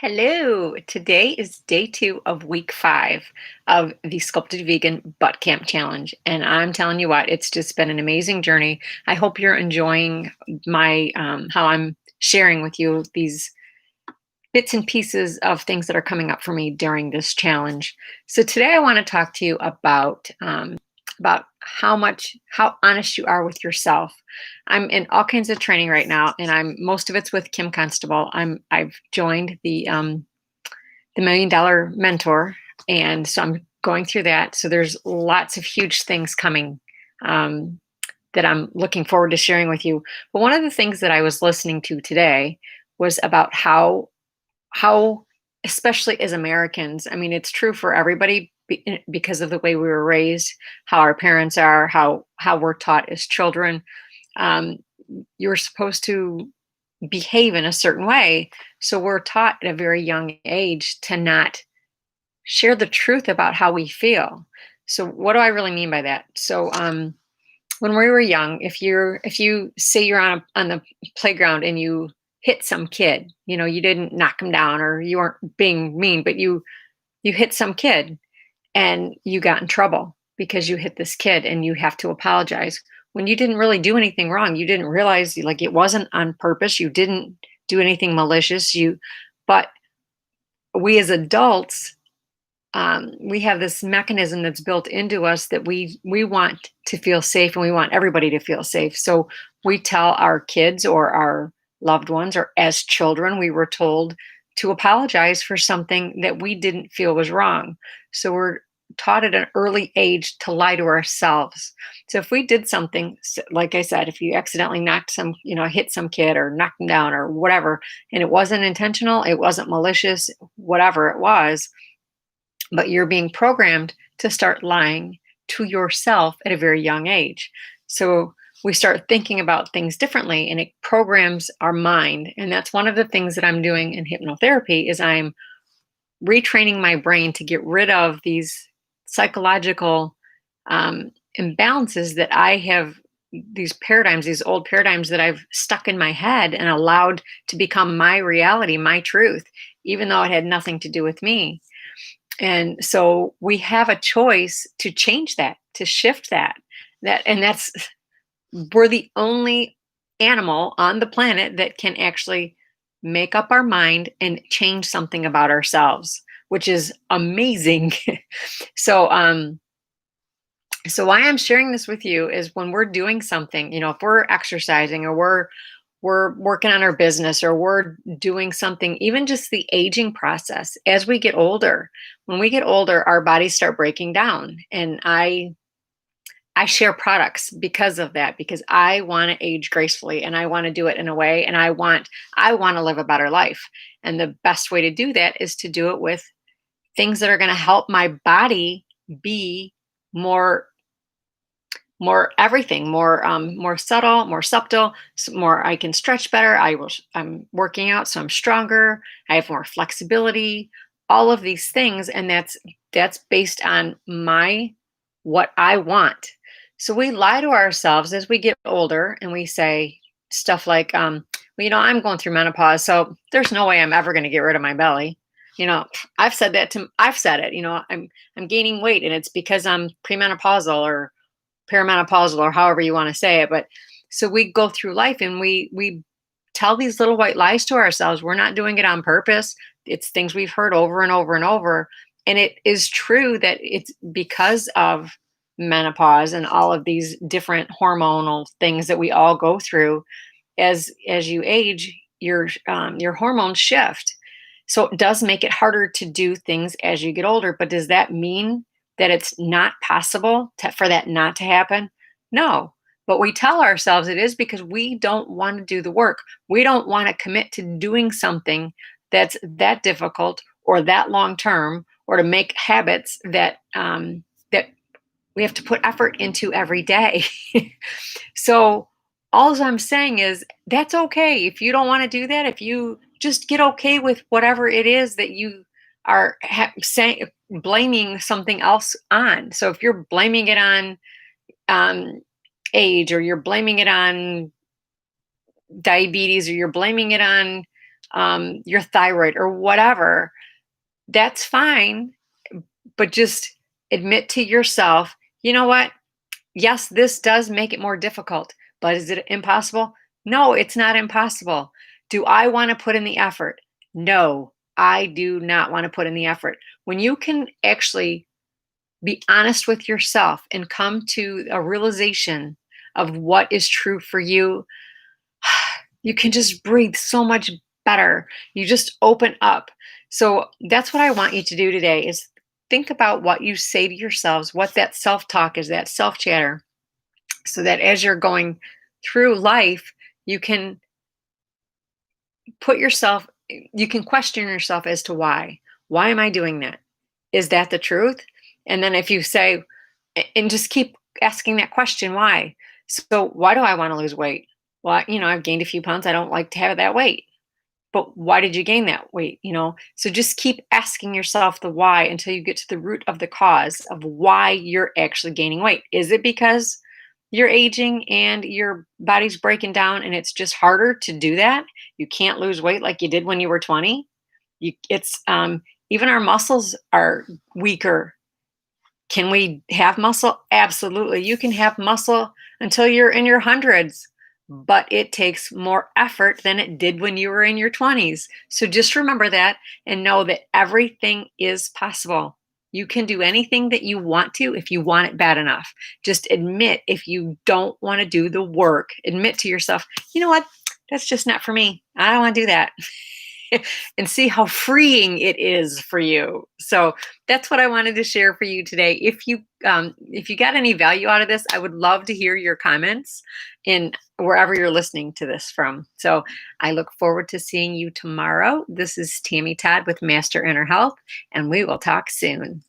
Hello. Today is day 2 of week 5 of the Sculpted Vegan Butt Camp Challenge. And I'm telling you what, it's just been an amazing journey. I hope you're enjoying my how I'm sharing with you these bits and pieces of things that are coming up for me during this challenge. So today I want to talk to you about how honest you are with yourself. I'm in all kinds of training right now, and I'm most of it's with Kim Constable. I've joined the Million Dollar Mentor, and so I'm going through that. So there's lots of huge things coming. That I'm looking forward to sharing with you. But one of the things that I was listening to today was about how especially as Americans, I mean, it's true for everybody because of the way we were raised, how our parents are, how we're taught as children. Um, you're supposed to behave in a certain way. So we're taught at a very young age to not share the truth about how we feel. So what do I really mean by that? So when we were young, if you say you're on the playground and you hit some kid, you didn't knock him down or you weren't being mean, but you hit some kid and you got in trouble because you hit this kid and you have to apologize when you didn't really do anything wrong. You didn't realize, like, it wasn't on purpose. You didn't do anything malicious. But we as adults, we have this mechanism that's built into us that we want to feel safe, and we want everybody to feel safe. So we tell our kids or our loved ones, or as children, we were told to apologize for something that we didn't feel was wrong. So we're taught at an early age to lie to ourselves. So if we did something, like I said, if you accidentally hit some kid or knocked them down or whatever, and it wasn't intentional, it wasn't malicious, whatever it was, but you're being programmed to start lying to yourself at a very young age. So we start thinking about things differently, and it programs our mind. And that's one of the things that I'm doing in hypnotherapy is I'm retraining my brain to get rid of these psychological imbalances that I have, these old paradigms that I've stuck in my head and allowed to become my reality, my truth, even though it had nothing to do with me. And so we have a choice to change that, to shift that. And that's we're the only animal on the planet that can actually make up our mind and change something about ourselves, which is amazing. so so why I'm sharing this with you is when we're doing something, if we're exercising or we're working on our business or we're doing something, even just the aging process as we get older. When we get older, our bodies start breaking down. And I share products because of that, because I want to age gracefully and I want to do it in a way, and I want to live a better life. And the best way to do that is to do it with things that are going to help my body be more more everything, more subtle, more subtle, more. I can stretch better. I'm working out, so I'm stronger. I have more flexibility, all of these things. And that's based on my what I want. So we lie to ourselves as we get older, and we say stuff like, well, I'm going through menopause, so there's no way I'm ever going to get rid of my belly. you know I've said it. I'm gaining weight, and it's because I'm premenopausal or perimenopausal, or however you want to say it. But so we go through life and we tell these little white lies to ourselves. We're not doing it on purpose. It's things we've heard over and over and over. And it is true that it's because of menopause and all of these different hormonal things that we all go through. As you age, your hormones shift. So it does make it harder to do things as you get older. But does that mean that it's not possible for that not to happen? No. But we tell ourselves it is because we don't want to do the work. We don't want to commit to doing something that's that difficult or that long term, or to make habits that we have to put effort into every day. So all I'm saying is that's okay. If you don't want to do that, if you just get okay with whatever it is that you are saying, blaming something else on. So if you're blaming it on um, age, or you're blaming it on diabetes, or you're blaming it on your thyroid or whatever, that's fine. But just admit to yourself, you know what? Yes, this does make it more difficult, but is it impossible? No, it's not impossible. Do I want to put in the effort? No, I do not want to put in the effort. When you can actually be honest with yourself and come to a realization of what is true for you, you can just breathe so much better. You just open up. So that's what I want you to do today is think about what you say to yourselves, what that self-talk is, that self-chatter, so that as you're going through life, you can put yourself, you can question yourself as to why. Why am I doing that? Is that the truth? And then if you say, and just keep asking that question, why? So, why do I want to lose weight? Well, I've gained a few pounds. I don't like to have that weight. But why did you gain that weight? So just keep asking yourself the why until you get to the root of the cause of why you're actually gaining weight. Is it because you're aging and your body's breaking down and it's just harder to do that? You can't lose weight like you did when you were 20. It's even our muscles are weaker. Can we have muscle? Absolutely. You can have muscle until you're in your hundreds, but it takes more effort than it did when you were in your 20s. So just remember that and know that everything is possible. You can do anything that you want to if you want it bad enough. Just admit if you don't want to do the work. Admit to yourself, you know what? That's just not for me. I don't want to do that. And see how freeing it is for you. So that's what I wanted to share for you today. If you got any value out of this, I would love to hear your comments in wherever you're listening to this from. So I look forward to seeing you tomorrow. This is Tammy Todd with Master Inner Health, and we will talk soon.